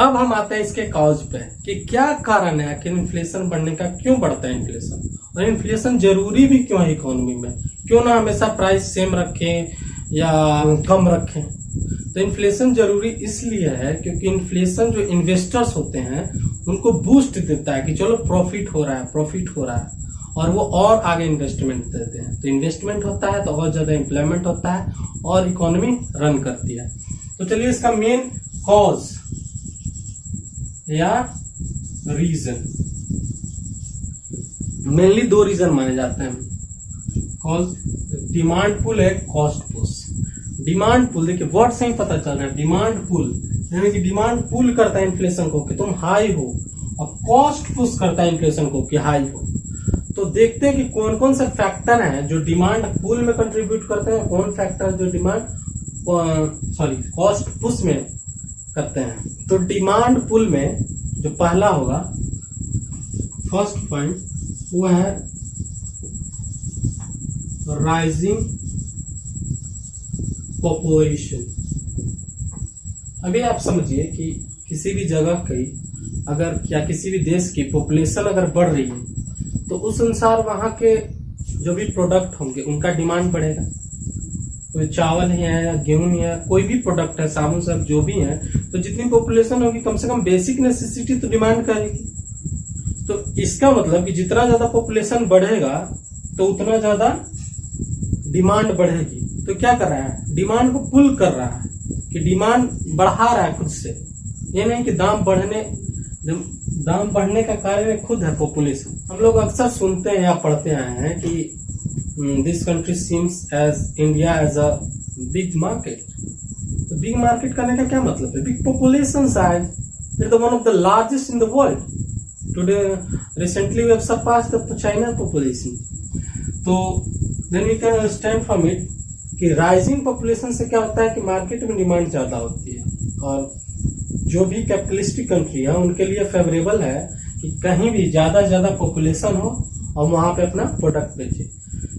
अब हम आते हैं इसके कॉज पे कि क्या कारण है कि इन्फ्लेशन बढ़ने का, क्यों बढ़ता है इन्फ्लेशन, और इन्फ्लेशन जरूरी भी क्यों है इकोनॉमी में, क्यों ना हमेशा प्राइस सेम रखें या कम रखें। तो इन्फ्लेशन जरूरी इसलिए है क्योंकि इन्फ्लेशन जो इन्वेस्टर्स होते हैं उनको बूस्ट देता है कि चलो प्रॉफिट हो रहा है और वो और आगे इन्वेस्टमेंट देते हैं। तो इन्वेस्टमेंट होता है तो और ज्यादा एम्प्लॉयमेंट होता है और इकोनॉमी रन करती है। तो चलिए इसका मेन कॉज या रीजन, मेनली दो रीजन माने जाते हैं। कॉज डिमांड पुल है, कॉस्ट पुश। डिमांड पुल देखिए वर्ड से ही पता चल रहा है, डिमांड पुल यानी कि डिमांड पुल करता है इन्फ्लेशन को कि तुम हाई हो, और कॉस्ट पुश करता है इन्फ्लेशन को कि हाई हो। तो देखते हैं कि कौन कौन से फैक्टर हैं जो डिमांड पुल में कंट्रीब्यूट करते हैं, कौन फैक्टर जो कॉस्ट पुश में करते हैं। तो डिमांड पुल में जो पहला होगा, फर्स्ट पॉइंट, वो है राइजिंग पॉपुलेशन। अभी आप समझिए कि किसी भी जगह की अगर या किसी भी देश की पॉपुलेशन अगर बढ़ रही है तो उस अनुसार वहां के जो भी प्रोडक्ट होंगे उनका डिमांड बढ़ेगा। कोई चावल ही है या गेहूं ही है, कोई भी प्रोडक्ट है, साबुन सब जो भी है, तो जितनी पॉपुलेशन होगी कम से कम बेसिक नेसेसिटी तो डिमांड करेगी। तो इसका मतलब कि जितना ज्यादा पॉपुलेशन बढ़ेगा तो उतना ज्यादा डिमांड बढ़ेगी। तो क्या कर रहा है, डिमांड को पुल कर रहा है कि डिमांड बढ़ा रहा है खुद से। ये नहीं कि दाम बढ़ने का कारण खुद है पॉपुलेशन। हम लोग अक्सर सुनते हैं या पढ़ते आए हैं कि this country seems as India as a big market. तो बिग मार्केट करने का क्या मतलब है, big population size, it is one of the largest in the world. Today recently we have surpassed the China population. तो then we can understand from it कि rising population से क्या होता है कि मार्केट में डिमांड ज्यादा होती है, और जो भी कैपिटलिस्टिक कंट्री है उनके लिए फेवरेबल है कि कहीं भी ज्यादा पॉपुलेशन हो और वहां पे अपना प्रोडक्ट बेचे।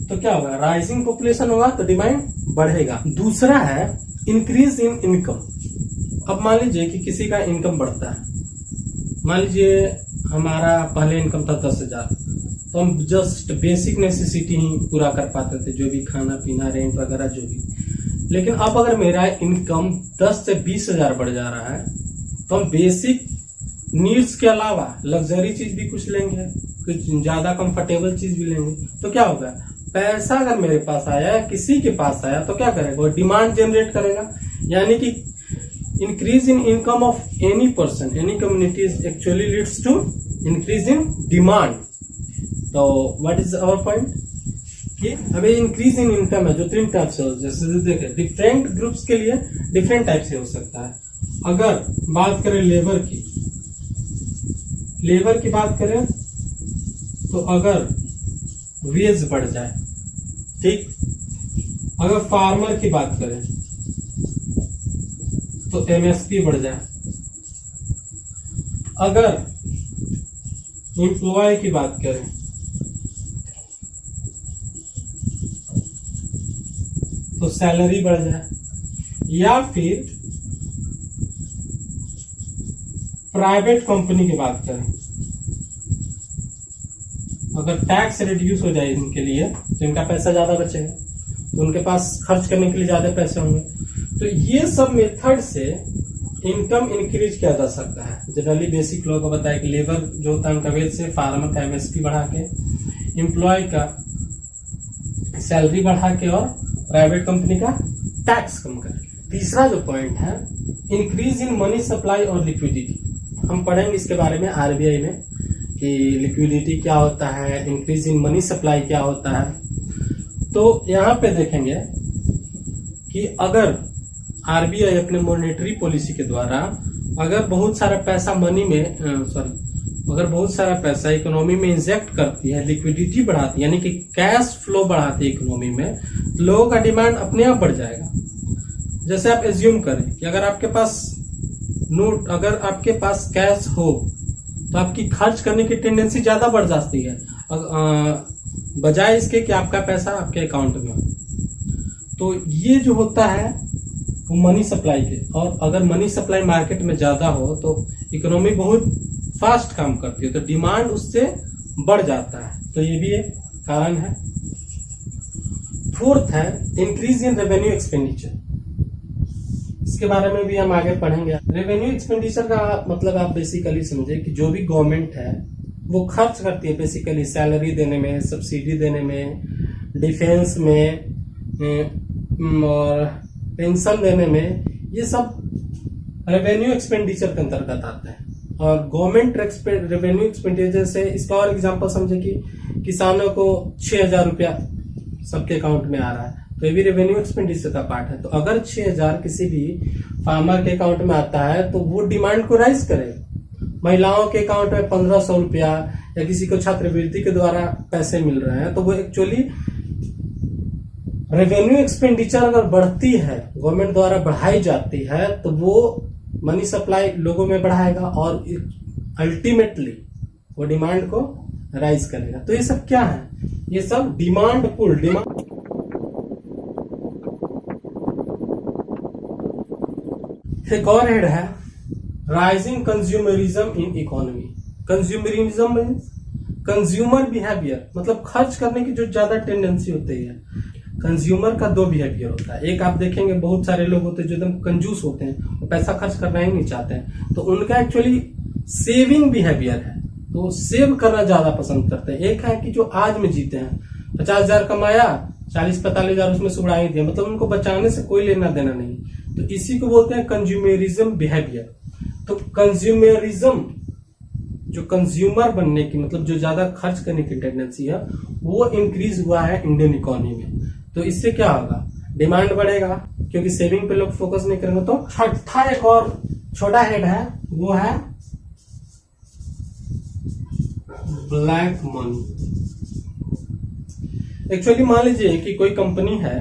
तो क्या होगा, राइजिंग पॉपुलेशन होगा तो डिमांड बढ़ेगा। दूसरा है इंक्रीज इन इनकम। अब मान लीजिए कि किसी का इनकम बढ़ता है, मान लीजिए हमारा पहले इनकम था 10,000, तो हम जस्ट बेसिक नेसेसिटी ही पूरा कर पाते थे, जो भी खाना पीना रेंट वगैरह जो भी। लेकिन अब अगर मेरा इनकम 10 से 20,000 बढ़ जा रहा है तो हम बेसिक नीड्स के अलावा लग्जरी चीज भी कुछ लेंगे, कुछ ज्यादा कंफर्टेबल चीज भी लेंगे। तो क्या होगा, पैसा अगर मेरे पास आया या किसी के पास आया तो क्या करेगा, वो डिमांड जनरेट करेगा। यानी कि increase in income of any person, any community actually leads to increase in demand. तो व्हाट इज आवर पॉइंट कि अभी इंक्रीज इन इनकम है जो 3 टाइप से हो, जैसे देखें डिफरेंट ग्रुप्स के लिए डिफरेंट टाइप से हो सकता है। अगर बात करें लेबर की बात करें तो अगर वेज बढ़ जाए, ठीक, अगर फार्मर की बात करें तो एमएसपी बढ़ जाए, अगर एम्प्लॉय की बात करें तो सैलरी बढ़ जाए, या फिर प्राइवेट कंपनी की बात करें अगर टैक्स रिड्यूस हो जाए इनके लिए तो इनका पैसा ज्यादा बचेगा, तो उनके पास खर्च करने के लिए ज्यादा पैसे होंगे। तो ये सब मेथड से इनकम इंक्रीज किया जा सकता है। जनरली बेसिक लोगों को बताया कि लेबर जो होता है उनका वेज से, फार्मर का एमएसपी बढ़ा के, एम्प्लॉय का सैलरी बढ़ा के, और प्राइवेट कंपनी का टैक्स कम करके। तीसरा जो पॉइंट है इंक्रीज इन मनी सप्लाई और लिक्विडिटी। हम पढ़ेंगे इसके बारे में आरबीआई में कि लिक्विडिटी क्या होता है, इंक्रीज इन मनी सप्लाई क्या होता है। तो यहाँ पे देखेंगे कि अगर आरबीआई अपने मॉनेटरी पॉलिसी के द्वारा अगर बहुत सारा पैसा अगर बहुत सारा पैसा इकोनॉमी में इंजेक्ट करती है, लिक्विडिटी बढ़ाती है, यानी कि कैश फ्लो बढ़ाती है इकोनॉमी में, तो लोगों का डिमांड अपने आप बढ़ जाएगा। जैसे आप एज्यूम करें कि अगर आपके पास कैश हो तो आपकी खर्च करने की टेंडेंसी ज्यादा बढ़ जाती है बजाय इसके कि आपका पैसा आपके अकाउंट में हो। तो ये जो होता है वो मनी सप्लाई के, और अगर मनी सप्लाई मार्केट में ज्यादा हो तो इकोनॉमी बहुत फास्ट काम करती है, तो डिमांड उससे बढ़ जाता है। तो ये भी एक कारण है। फोर्थ है इंक्रीज इन रेवेन्यू एक्सपेंडिचर। इसके बारे में भी हम आगे पढ़ेंगे। रेवेन्यू एक्सपेंडिचर का मतलब आप बेसिकली समझे कि जो भी गवर्नमेंट है वो खर्च करती है बेसिकली सैलरी देने में, सब्सिडी देने में, डिफेंस में और पेंशन देने में, ये सब रेवेन्यू एक्सपेंडिचर के अंतर्गत आता है। और गवर्नमेंट रेवेन्यू एक्सपेंडिचर से इसका और एग्जांपल समझे कि किसानों को 6,000 रुपया सबके अकाउंट में आ रहा है, तो ये भी रेवेन्यू एक्सपेंडिचर का पार्ट है। तो अगर 6,000 किसी भी फार्मर के अकाउंट में आता है तो वो डिमांड को राइज करेगा। महिलाओं के अकाउंट में 1,500 रुपया या किसी को छात्रवृत्ति के द्वारा पैसे मिल रहे हैं, तो वो एक्चुअली रेवेन्यू एक्सपेंडिचर अगर बढ़ती है, गवर्नमेंट द्वारा बढ़ाई जाती है, तो वो मनी सप्लाई लोगों में बढ़ाएगा और अल्टीमेटली वो डिमांड को राइज करेगा। तो ये सब क्या है? ये सब डिमांड पुल, डिमांड। एक और हेड है rising consumerism in economy. Consumerism means consumer behaviour, मतलब खर्च करने की जो ज्यादा टेंडेंसी होती है। कंज्यूमर का दो बिहेवियर होता है। एक आप देखेंगे बहुत सारे लोग होते हैं जो एकदम कंजूस होते हैं, वो पैसा खर्च करना ही नहीं चाहते हैं, तो उनका एक्चुअली सेविंग बिहेवियर है, तो सेव करना ज्यादा पसंद करते हैं। एक है कि जो आज में जीते हैं, 50,000 कमाया, 40-45,000 उसमें से उड़ा ही दिया, मतलब उनको बचाने से कोई लेना देना नहीं। तो इसी को बोलते हैं कंज्यूमरिज्म बिहेवियर। तो कंज्यूमरिज्म जो कंज्यूमर बनने की, मतलब जो ज्यादा खर्च करने की टेंडेंसी है, वो इंक्रीज हुआ है इंडियन इकोनॉमी में। तो इससे क्या होगा? डिमांड बढ़ेगा, क्योंकि सेविंग पे लोग फोकस नहीं करेंगे। तो छठा एक और छोटा हेड है, वो है ब्लैक मनी। एक्चुअली मान लीजिए कि कोई कंपनी है,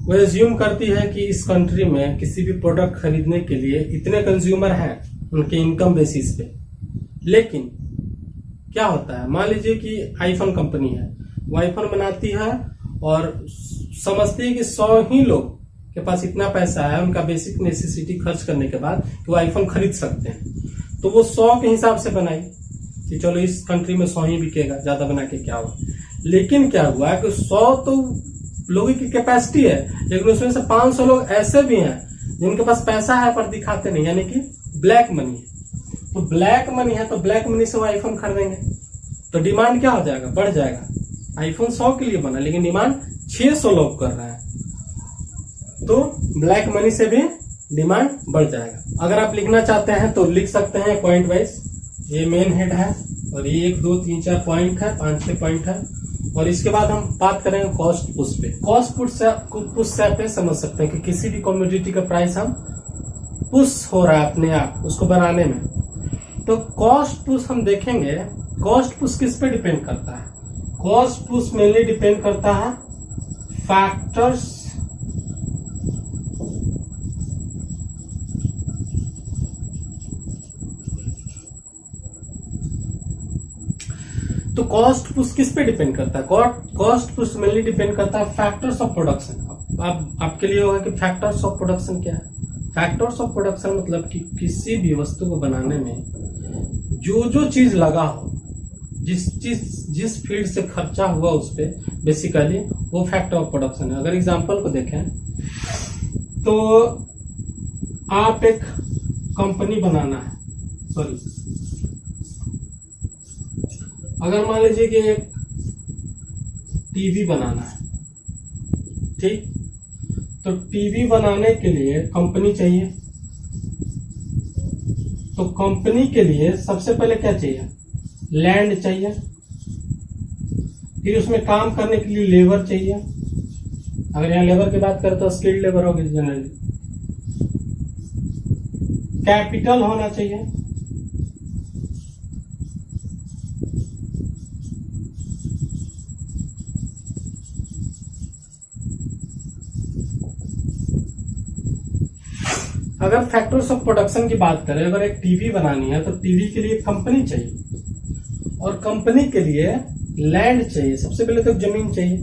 वो एज्यूम करती है कि इस कंट्री में किसी भी प्रोडक्ट खरीदने के लिए इतने कंज्यूमर हैं उनके इनकम बेसिस पे। लेकिन क्या होता है, मान लीजिए कि आईफोन कंपनी है, वो आईफोन बनाती है और समझती है कि 100 ही लोग के पास इतना पैसा है उनका बेसिक नेसेसिटी खर्च करने के बाद कि वो आईफोन खरीद सकते हैं, तो वो 100 के हिसाब से बनाई कि चलो इस कंट्री में 100 ही बिकेगा, ज्यादा बना के क्या हुआ। लेकिन क्या हुआ कि 100 तो लोगों की कैपेसिटी है, लेकिन उसमें से 500 लोग ऐसे भी हैं जिनके पास पैसा है पर दिखाते नहीं, यानी कि ब्लैक मनी है। तो ब्लैक मनी है, तो ब्लैक मनी से वो आईफोन खरीदेंगे, तो डिमांड क्या हो जाएगा? बढ़ जाएगा। आईफोन 100 के लिए बना, लेकिन डिमांड 600 लोग कर रहे हैं, तो ब्लैक मनी से भी डिमांड बढ़ जाएगा। अगर आप लिखना चाहते हैं तो लिख सकते हैं पॉइंट वाइज। ये मेन हेड है और ये 1, 2, 3, 4 पॉइंट है, 5-6 पॉइंट है। और इसके बाद हम बात करेंगे कॉस्ट पुश पे। कॉस्ट पुश से आप समझ सकते हैं कि किसी भी कमोडिटी का प्राइस हम पुश हो रहा है अपने आप उसको बनाने में। तो कॉस्ट पुश हम देखेंगे, कॉस्ट पुश किस पे डिपेंड करता है? कॉस्ट पुश मेनली डिपेंड करता है फैक्टर्स तो कॉस्ट पुश किस पे डिपेंड करता है? कॉस्ट पुश मेनली डिपेंड करता है फैक्टर्स ऑफ प्रोडक्शन। अब आपके लिए होगा कि फैक्टर्स ऑफ प्रोडक्शन क्या है? फैक्टर्स ऑफ प्रोडक्शन मतलब कि किसी भी वस्तु को बनाने में जो जो चीज लगा हो, जिस फील्ड से खर्चा हुआ उस पे, बेसिकली वो फैक्टर ऑफ प्रोडक्शन है। अगर एग्जांपल को देखें तो आप एक कंपनी बनाना है, अगर मान लीजिए कि एक टीवी बनाना है, ठीक, तो टीवी बनाने के लिए कंपनी चाहिए। तो कंपनी के लिए सबसे पहले क्या चाहिए? लैंड चाहिए, फिर उसमें काम करने के लिए लेबर चाहिए। अगर यहाँ लेबर की बात करें तो स्किल्ड लेबर होगी जनरली। कैपिटल होना चाहिए, अगर फैक्टर्स ऑफ प्रोडक्शन की बात करें, अगर एक टीवी बनानी है तो टीवी के लिए कंपनी चाहिए और कंपनी के लिए लैंड चाहिए। सबसे पहले तो जमीन चाहिए,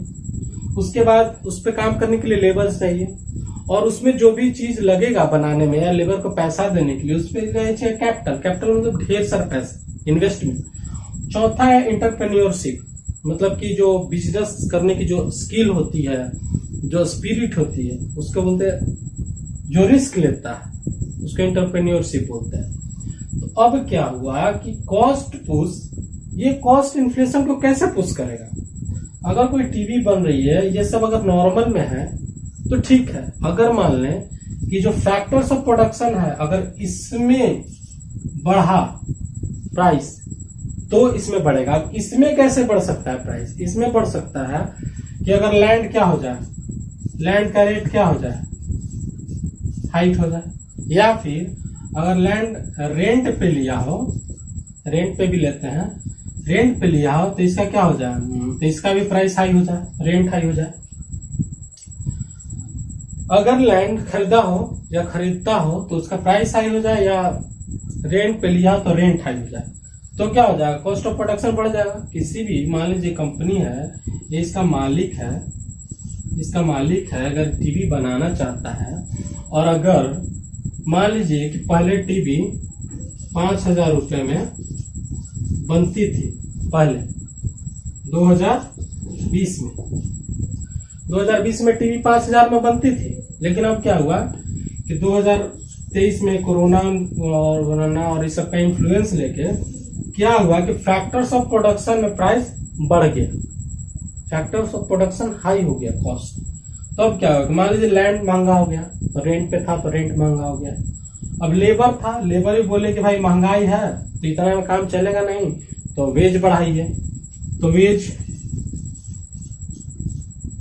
उसके बाद उस पर काम करने के लिए लेबर्स चाहिए और उसमें जो भी चीज लगेगा बनाने में या लेबर को पैसा देने के लिए उसमें चाहिए कैपिटल। कैपिटल मतलब ढेर सारा पैसा, इन्वेस्टमेंट। चौथा है इंटरप्रेन्योरशिप, मतलब कि जो बिजनेस करने की जो स्किल होती है, जो स्पिरिट होती है, उसको बोलते हैं, जो रिस्क लेता है उसको इंटरप्रेन्योरशिप बोलते हैं। तो अब क्या हुआ कि कॉस्ट पुश, ये कॉस्ट इन्फ्लेशन को कैसे पुश करेगा? अगर कोई टीवी बन रही है, ये सब अगर नॉर्मल में है तो ठीक है। अगर मान लें कि जो फैक्टर्स ऑफ प्रोडक्शन है अगर इसमें बढ़ा प्राइस तो इसमें बढ़ेगा। अब इसमें कैसे बढ़ सकता है प्राइस? इसमें बढ़ सकता है कि अगर लैंड क्या हो जाए, लैंड का रेट क्या हो जाए, हाइट हो जाए, या फिर अगर लैंड रेंट पे लिया हो, रेंट पे भी लेते हैं, रेंट पे लिया हो तो इसका क्या हो जाए, तो इसका भी प्राइस हाई हो जाए, रेंट हाई हो जाए। अगर लैंड खरीदा हो या खरीदता हो तो उसका प्राइस हाई हो जाए, या रेंट पे लिया तो रेंट हाई हो जाए, तो क्या हो जाएगा, कॉस्ट ऑफ प्रोडक्शन बढ़ जाएगा। किसी भी, मान लीजिए कंपनी है, ये इसका मालिक है, इसका मालिक है, अगर टीवी बनाना चाहता है, और अगर मान लीजिए कि पहले टीवी 5,000 रुपये में बनती थी, पहले 2020 में टीवी 5,000 में बनती थी, लेकिन अब क्या हुआ कि 2023 में कोरोना और इस सब का इन्फ्लुएंस लेके क्या हुआ कि फैक्टर्स ऑफ प्रोडक्शन में प्राइस बढ़ गया, फैक्टर्स ऑफ प्रोडक्शन हाई हो गया, कॉस्ट। तो अब क्या होगा, मान लीजिए लैंड महंगा हो गया तो रेंट पे था तो रेंट महंगा हो गया। अब लेबर था, लेबर भी बोले कि भाई महंगाई है तो इतना में काम चलेगा नहीं, तो वेज बढ़ाइए, तो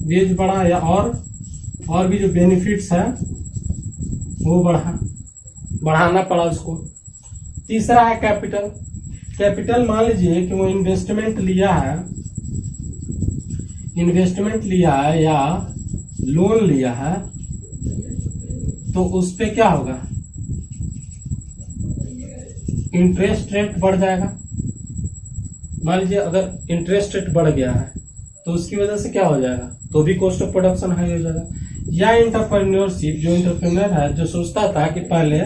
वेज बढ़ा, या और भी जो बेनिफिट्स है वो बढ़ाना पड़ा उसको। तीसरा है कैपिटल। कैपिटल मान लीजिए कि वो इन्वेस्टमेंट लिया है या लोन लिया है, तो उस पे क्या होगा, इंटरेस्ट रेट बढ़ जाएगा। मान लीजिए अगर इंटरेस्ट रेट बढ़ गया है तो उसकी वजह से क्या हो जाएगा, तो भी कॉस्ट ऑफ प्रोडक्शन हाई हो जाएगा। या इंटरप्रेन्योरशिप, जो इंटरप्रेन्योर है, जो सोचता था कि पहले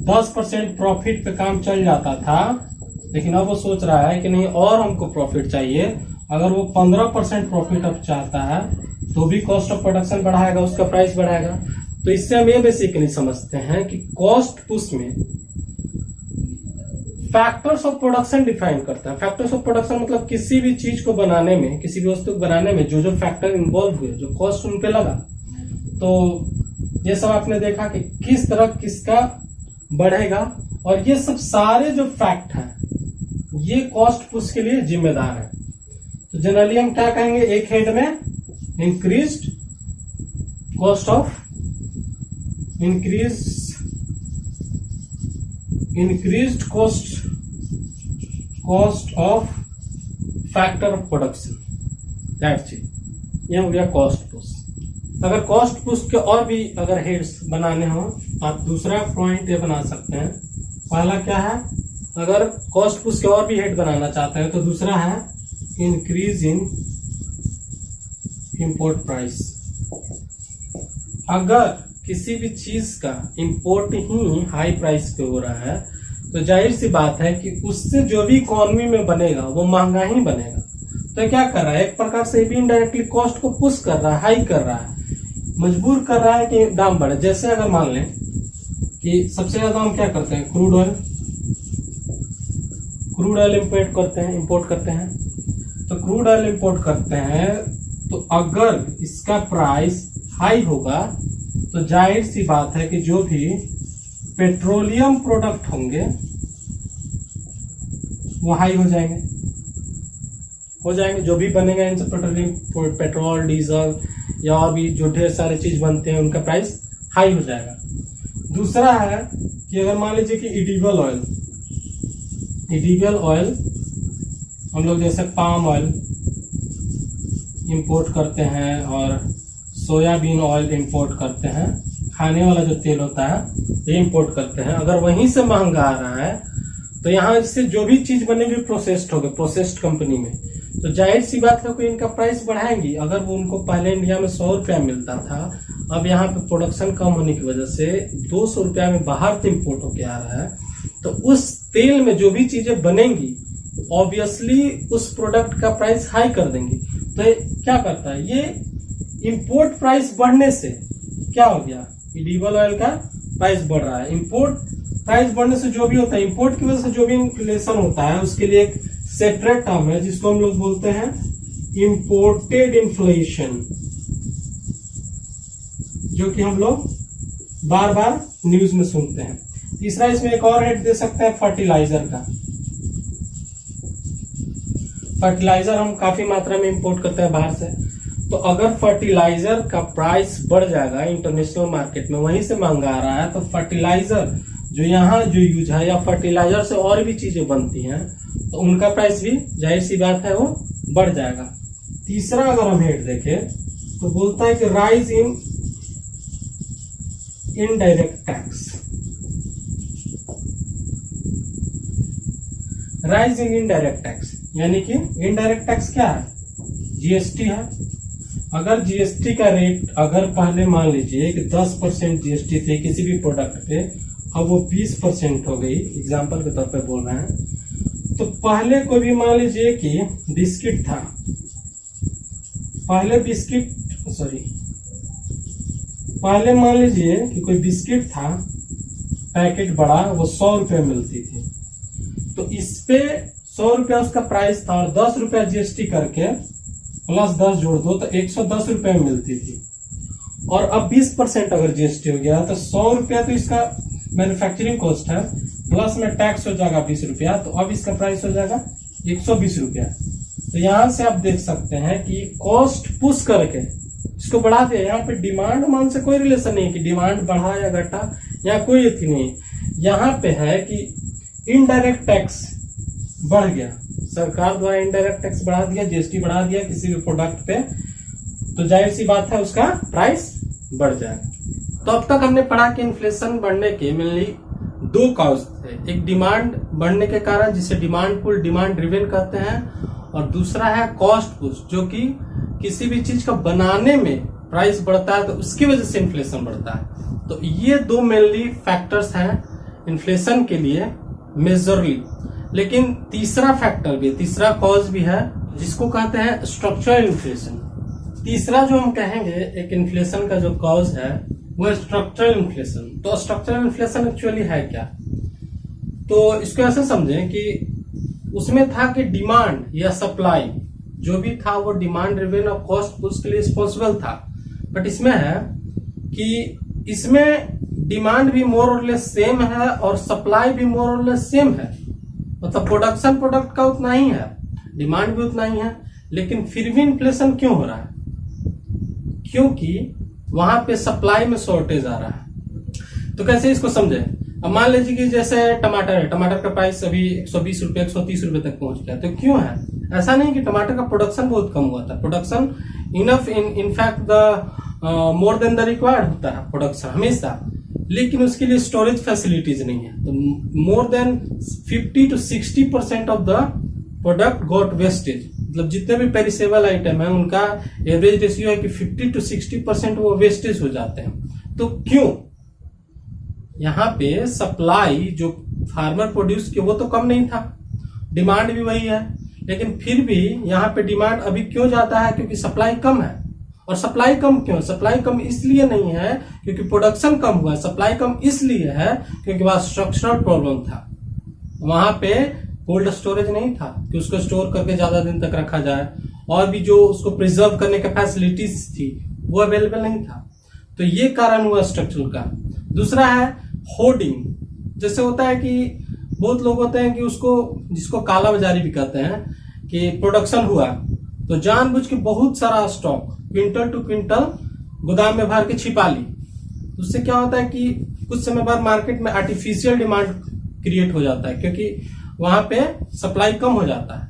10% प्रॉफिट पे काम चल जाता था, लेकिन अब वो सोच रहा है कि नहीं और हमको प्रॉफिट चाहिए। अगर वो 15% प्रॉफिट अब चाहता है तो भी कॉस्ट ऑफ प्रोडक्शन बढ़ाएगा, उसका प्राइस बढ़ाएगा। तो इससे हम ये बेसिकली समझते हैं कि कॉस्ट पुश में फैक्टर्स ऑफ प्रोडक्शन डिफाइन करता है। फैक्टर्स ऑफ प्रोडक्शन मतलब किसी भी चीज को बनाने में, किसी भी वस्तु को बनाने में जो जो फैक्टर इन्वॉल्व हुए, जो कॉस्ट उन पे लगा, तो ये सब आपने देखा कि किस तरह किसका बढ़ेगा, और ये सब सारे जो फैक्ट हैं ये कॉस्ट पुश के लिए जिम्मेदार है। तो जनरली हम क्या कहेंगे, एक हेड में increased cost of increased cost of factor of production, that's it। ये हो गया कॉस्ट पुश। अगर कॉस्ट पुश के और भी अगर हेड्स बनाने हो तो आप दूसरा पॉइंट ये बना सकते हैं। पहला क्या है, अगर कॉस्ट पुश के और भी हेड बनाना चाहते हैं तो दूसरा है इंक्रीज इन इंपोर्ट प्राइस। अगर किसी भी चीज का इंपोर्ट ही हाई प्राइस पे हो रहा है तो जाहिर सी बात है कि उससे जो भी इकोनॉमी में बनेगा वो महंगा ही बनेगा। तो क्या कर रहा है, एक प्रकार से भी इनडायरेक्टली कॉस्ट को पुश कर रहा है, हाई कर रहा है, मजबूर कर रहा है कि दाम बढ़े। जैसे अगर मान लें कि सबसे ज्यादा हम क्या करते हैं, क्रूड ऑयल इंपोर्ट करते हैं। तो क्रूड ऑयल इंपोर्ट करते हैं तो अगर इसका प्राइस हाई होगा तो जाहिर सी बात है कि जो भी पेट्रोलियम प्रोडक्ट होंगे वो हाई हो जाएंगे, जो भी बनेगा इनसे पेट्रोल, डीजल या और भी जो ढेर सारे चीज बनते हैं उनका प्राइस हाई हो जाएगा। दूसरा है कि अगर मान लीजिए कि एडिबल ऑयल हम लोग जैसे पाम ऑयल इंपोर्ट करते हैं और सोयाबीन ऑयल इंपोर्ट करते हैं, खाने वाला जो तेल होता है ये इंपोर्ट करते हैं। अगर वहीं से महंगा आ रहा है तो यहाँ से जो भी चीज बनेगी प्रोसेस्ड होगी, प्रोसेस्ड कंपनी में, तो जाहिर सी बात है कि इनका प्राइस बढ़ाएंगी। अगर वो उनको पहले इंडिया में 100 रुपया मिलता था, अब यहाँ पे प्रोडक्शन कम होने की वजह से 200 रुपया में बाहर से इम्पोर्ट होके आ रहा है, तो उस तेल में जो भी चीजें बनेंगी ऑब्वियसली उस प्रोडक्ट का प्राइस हाई कर देंगी। तो ये क्या करता है, ये इंपोर्ट प्राइस बढ़ने से क्या हो गया, एडिबल ऑयल का प्राइस बढ़ रहा है। इंपोर्ट प्राइस बढ़ने से जो भी होता है, इंपोर्ट की वजह से जो भी इन्फ्लेशन होता है उसके लिए एक सेपरेट टर्म है जिसको हम लोग बोलते हैं इंपोर्टेड इन्फ्लेशन, जो कि हम लोग बार बार न्यूज में सुनते हैं। तीसरा इसमें एक और हेड दे सकते हैं फर्टिलाइजर का। फर्टिलाइजर हम काफी मात्रा में इंपोर्ट करते हैं बाहर से, तो अगर फर्टिलाइजर का प्राइस बढ़ जाएगा इंटरनेशनल मार्केट में, वहीं से महंगा आ रहा है, तो फर्टिलाइजर जो यहाँ जो यूज है या फर्टिलाइजर से और भी चीजें बनती हैं तो उनका प्राइस भी जाहिर सी बात है वो बढ़ जाएगा। तीसरा अगर हम हेड देखें तो बोलता है कि rise in indirect tax. Rise in indirect tax यानी कि इनडायरेक्ट टैक्स क्या है, जीएसटी है। अगर जीएसटी का रेट अगर पहले मान लीजिए कि 10% जीएसटी थी किसी भी प्रोडक्ट पे, अब वो 20% हो गई, एग्जांपल के तौर पे बोल रहे हैं। तो पहले कोई भी मान लीजिए कि बिस्किट था, पहले मान लीजिए कि कोई बिस्किट था, पैकेट बड़ा, वो 100 रुपये मिलती थी, तो इस पे 100 रुपया उसका प्राइस था और 10 रुपया जीएसटी करके प्लस 10 जोड़ दो तो 110 रुपये मिलती थी। और अब 20% अगर जीएसटी हो गया तो 100 रुपया तो इसका मैन्युफैक्चरिंग कॉस्ट है, प्लस में टैक्स हो जाएगा 20 रुपया, तो अब इसका प्राइस हो जाएगा 120 रुपया। तो यहां से आप देख सकते हैं कि कॉस्ट पुश करके इसको बढ़ा दिया। यहाँ पे डिमांड मान से कोई रिलेशन नहीं कि डिमांड बढ़ा या घटा, यहाँ कोई थी नहीं। यहाँ पे है कि इनडायरेक्ट टैक्स बढ़ गया, सरकार द्वारा इनडायरेक्ट टैक्स बढ़ा दिया, जीएसटी बढ़ा दिया किसी भी प्रोडक्ट पे, तो जाहिर सी बात है उसका प्राइस बढ़ जाएगा। तो अब तक हमने पढ़ा कि इन्फ्लेशन बढ़ने के मेनली 2 कॉज थे, एक डिमांड बढ़ने के कारण जिसे डिमांड पुल, डिमांड ड्रिवन कहते हैं, और दूसरा है कॉस्ट पुश, जो कि किसी भी चीज का बनाने में प्राइस बढ़ता है तो उसकी वजह से इन्फ्लेशन बढ़ता है। तो ये 2 मेनली फैक्टर्स हैं इन्फ्लेशन के लिए मेजरली। लेकिन तीसरा फैक्टर भी, तीसरा कॉज भी है जिसको कहते हैं स्ट्रक्चरल इन्फ्लेशन। तीसरा जो हम कहेंगे एक इन्फ्लेशन का जो कॉज है वो स्ट्रक्चरल इन्फ्लेशन। तो स्ट्रक्चरल इन्फ्लेशन एक्चुअली है क्या, तो इसको ऐसे समझें कि उसमें था कि डिमांड या सप्लाई जो भी था वो डिमांड ड्रिवन और कॉस्ट पुश के लिए रिस्पॉन्सिबल था। बट इसमें है कि इसमें डिमांड भी मोर और लेस सेम है और सप्लाई भी मोर और लेस सेम है, मतलब प्रोडक्शन प्रोडक्ट का उतना ही है, डिमांड भी उतना ही है, लेकिन फिर भी इन्फ्लेशन क्यों हो रहा है, क्योंकि वहां पे सप्लाई में शॉर्टेज आ रहा है। तो कैसे इसको समझे, अब मान लीजिए कि जैसे टमाटर है, टमाटर का प्राइस अभी 120 रुपए 130 रुपए तक पहुंच गया, तो क्यों है, ऐसा नहीं कि टमाटर का प्रोडक्शन बहुत कम हुआ था, production enough in fact the more than the required होता है प्रोडक्शन हमेशा, लेकिन उसके लिए स्टोरेज फैसिलिटीज नहीं है। तो more than 50 to 60% of the product got wastage, मतलब जितने भी पेरिसेबल आइटम है उनका एवरेज रेशियो है कि 50 to 60% वो वेस्टेज हो जाते हैं। तो क्यों, यहाँ पे सप्लाई जो फार्मर प्रोड्यूस किया वो तो कम नहीं था, डिमांड भी वही है, लेकिन फिर भी यहाँ पे डिमांड अभी क्यों जाता है, क्योंकि सप्लाई कम है। और सप्लाई कम क्यों, सप्लाई कम इसलिए नहीं है क्योंकि प्रोडक्शन कम हुआ है, सप्लाई कम इसलिए है क्योंकि वहां स्ट्रक्चरल प्रॉब्लम था, वहां पे कोल्ड स्टोरेज नहीं था कि उसको स्टोर करके ज्यादा दिन तक रखा जाए, और भी जो उसको प्रिजर्व करने के फैसिलिटीज थी वो अवेलेबल नहीं था। तो ये कारण हुआ स्ट्रक्चरल का। दूसरा है होर्डिंग, जैसे होता है कि बहुत लोग होते हैं कि उसको जिसको काला बाजारी भी कहते हैं, कि प्रोडक्शन हुआ तो जानबूझ के बहुत सारा स्टॉक क्विंटल टू क्विंटल गोदाम में भर के छिपा ली। उससे क्या होता है कि कुछ समय बाद मार्केट में आर्टिफिशियल डिमांड क्रिएट हो जाता है, क्योंकि वहां पे सप्लाई कम हो जाता है,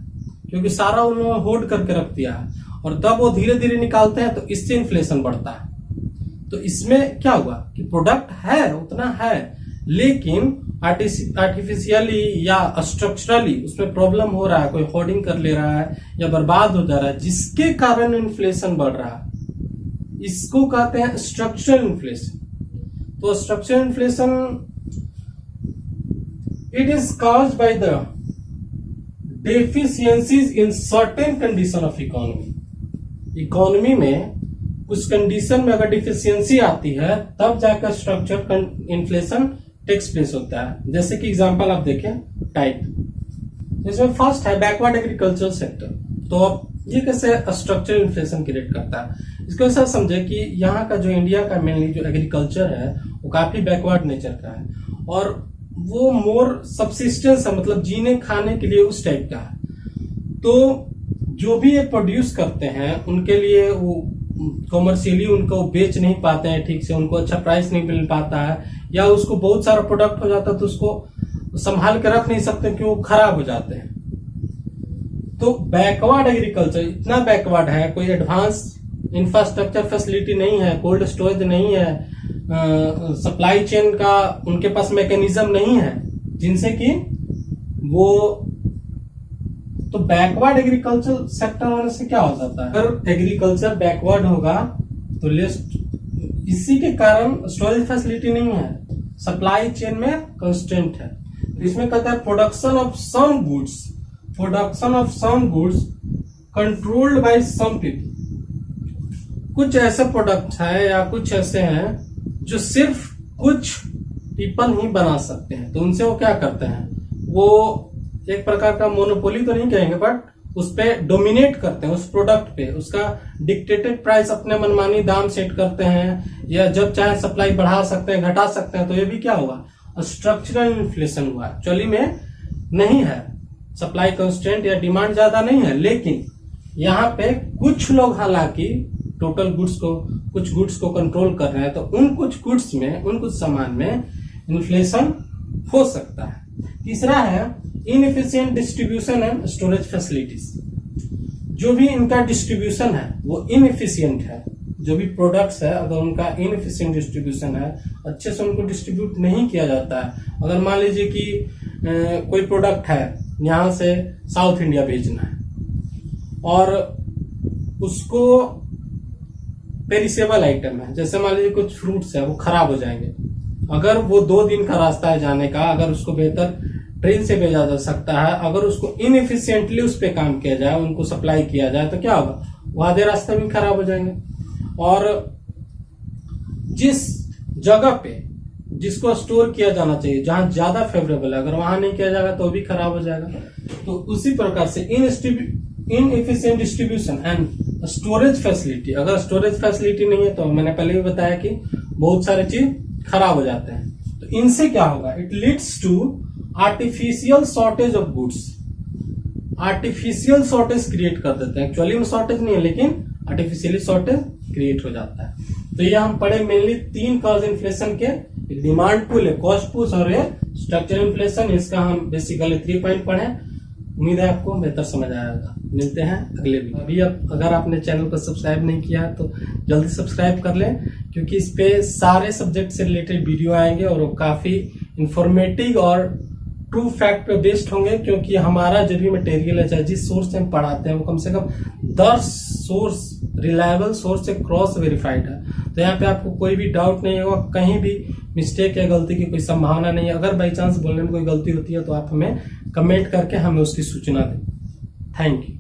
क्योंकि सारा उन्होंने होल्ड करके रख दिया है, और तब वो धीरे धीरे निकालते हैं, तो इससे इन्फ्लेशन बढ़ता है। तो इसमें क्या हुआ कि प्रोडक्ट है उतना है, लेकिन आर्टिफिशियली या स्ट्रक्चरली उसमें प्रॉब्लम हो रहा है, कोई होर्डिंग कर ले रहा है या बर्बाद हो जा रहा है, जिसके कारण इन्फ्लेशन बढ़ रहा है। इसको कहते हैं स्ट्रक्चरल इन्फ्लेशन। तो structural inflation it is caused by the deficiencies in certain condition of economy. Economy में कुछ कंडीशन में अगर डिफिशियंसी आती है तब जाकर स्ट्रक्चरल इन्फ्लेशन टेक्स प्लेस होता है। जैसे कि एग्जांपल आप देखें टाइप, इसमें फर्स्ट है बैकवर्ड एग्रीकल्चर सेक्टर। तो अब ये कैसे स्ट्रक्चरल इन्फ्लेशन क्रिएट करता है, इसको ऐसा समझे कि यहाँ का जो इंडिया का मेनली जो एग्रीकल्चर है वो काफी बैकवर्ड नेचर का है और वो मोर सबसिस्टेंस है, मतलब जीने खाने के लिए उस टाइप का है। तो जो भी ये प्रोड्यूस करते हैं उनके लिए वो कॉमर्शियली उनको बेच नहीं पाते हैं ठीक से, उनको अच्छा प्राइस नहीं मिल पाता है, या उसको बहुत सारा प्रोडक्ट हो जाता है तो उसको संभाल के रख नहीं सकते क्योंकि वो खराब हो जाते हैं। तो बैकवर्ड एग्रीकल्चर इतना बैकवर्ड है, कोई एडवांस इंफ्रास्ट्रक्चर फैसिलिटी नहीं है, कोल्ड स्टोरेज नहीं है, सप्लाई चेन का उनके पास मैकेनिज्म नहीं है जिनसे कि वो, तो बैकवर्ड एग्रीकल्चर सेक्टर होने से क्या हो जाता है, अगर एग्रीकल्चर बैकवर्ड होगा तो लिस्ट इसी के कारण स्टोरेज फैसिलिटी नहीं है, सप्लाई चेन में कंस्टेंट है। इसमें कहता है production of some goods, production of some goods controlled by some people. कुछ ऐसे प्रोडक्ट है या कुछ ऐसे हैं जो सिर्फ कुछ पीपल ही बना सकते हैं, तो उनसे वो क्या करते हैं, वो एक प्रकार का मोनोपोली तो नहीं कहेंगे बट उस पे डोमिनेट करते हैं, उस प्रोडक्ट पे उसका डिक्टेटेड प्राइस अपने मनमानी दाम सेट करते हैं, या जब चाहे सप्लाई बढ़ा सकते हैं घटा सकते हैं। तो ये भी क्या हुआ, स्ट्रक्चरल इन्फ्लेशन हुआ। एक्चुअली में नहीं है, सप्लाई कंस्टेंट या डिमांड ज्यादा नहीं है, लेकिन यहाँ पे कुछ लोग हालांकि टोटल गुड्स को, कुछ गुड्स को कंट्रोल कर रहे हैं, तो उन कुछ गुड्स में, उन कुछ सामान में इन्फ्लेशन हो सकता है। तीसरा है inefficient distribution and storage facilities. जो भी इनका डिस्ट्रीब्यूशन है वो इनएफिशिएंट है, जो भी प्रोडक्ट्स है अगर उनका इनएफिशिएंट डिस्ट्रीब्यूशन है, अच्छे से उनको डिस्ट्रीब्यूट नहीं किया जाता है। अगर मान लीजिए कि कोई प्रोडक्ट है यहां से साउथ इंडिया भेजना है और उसको पेरिसेबल आइटम है, जैसे मान लीजिए कुछ फ्रूट्स है वो खराब हो जाएंगे, अगर वो 2 दिन का रास्ता है जाने का, अगर उसको बेहतर ट्रेन से भेजा जा सकता है, अगर उसको इनएफिशिएंटली उस पे काम किया जाए, उनको सप्लाई किया जाए, तो क्या होगा, वो आधे रास्ते भी खराब हो जाएंगे। और जिस जगह पे जिसको स्टोर किया जाना चाहिए, जहां ज्यादा फेवरेबल है, अगर वहां नहीं किया जाएगा तो भी खराब हो जाएगा। तो उसी प्रकार से inefficient distribution and storage facility, अगर स्टोरेज फैसिलिटी नहीं है तो मैंने पहले भी बताया कि बहुत सारे चीज खराब हो जाते हैं। तो इनसे क्या होगा, it leads to artificial shortage of goods. Artificial shortage create कर देते हैं, एक्चुअली में शॉर्टेज नहीं है लेकिन आर्टिफिशियली शॉर्टेज क्रिएट हो जाता है। तो ये हम पढ़े मेनली 3 कॉज इन्फ्लेशन के, डिमांड पुल है, कॉस्ट पुश और स्ट्रक्चरल इन्फ्लेशन। इसका हम बेसिकली 3 पॉइंट पढ़े। उम्मीद है आपको बेहतर समझ आएगा। मिलते हैं अगले वीडियो। अभी अगर आपने चैनल को सब्सक्राइब नहीं किया तो जल्दी सब्सक्राइब कर लें, क्योंकि इस पे सारे सब्जेक्ट से रिलेटेड वीडियो आएंगे और वो काफी इंफॉर्मेटिव और ट्रू फैक्ट पे बेस्ड होंगे। क्योंकि हमारा जो भी मटेरियल है, चाहे जिस सोर्स से हम पढ़ाते हैं, वो कम से कम 10 सोर्स, रिलायबल सोर्स से क्रॉस वेरीफाइड है। तो यहाँ पे आपको कोई भी डाउट नहीं होगा, कहीं भी मिस्टेक या गलती की कोई संभावना नहीं है। अगर बाई चांस बोलने में कोई गलती होती है तो आप हमें कमेंट करके हमें उसकी सूचना दें। Thank you.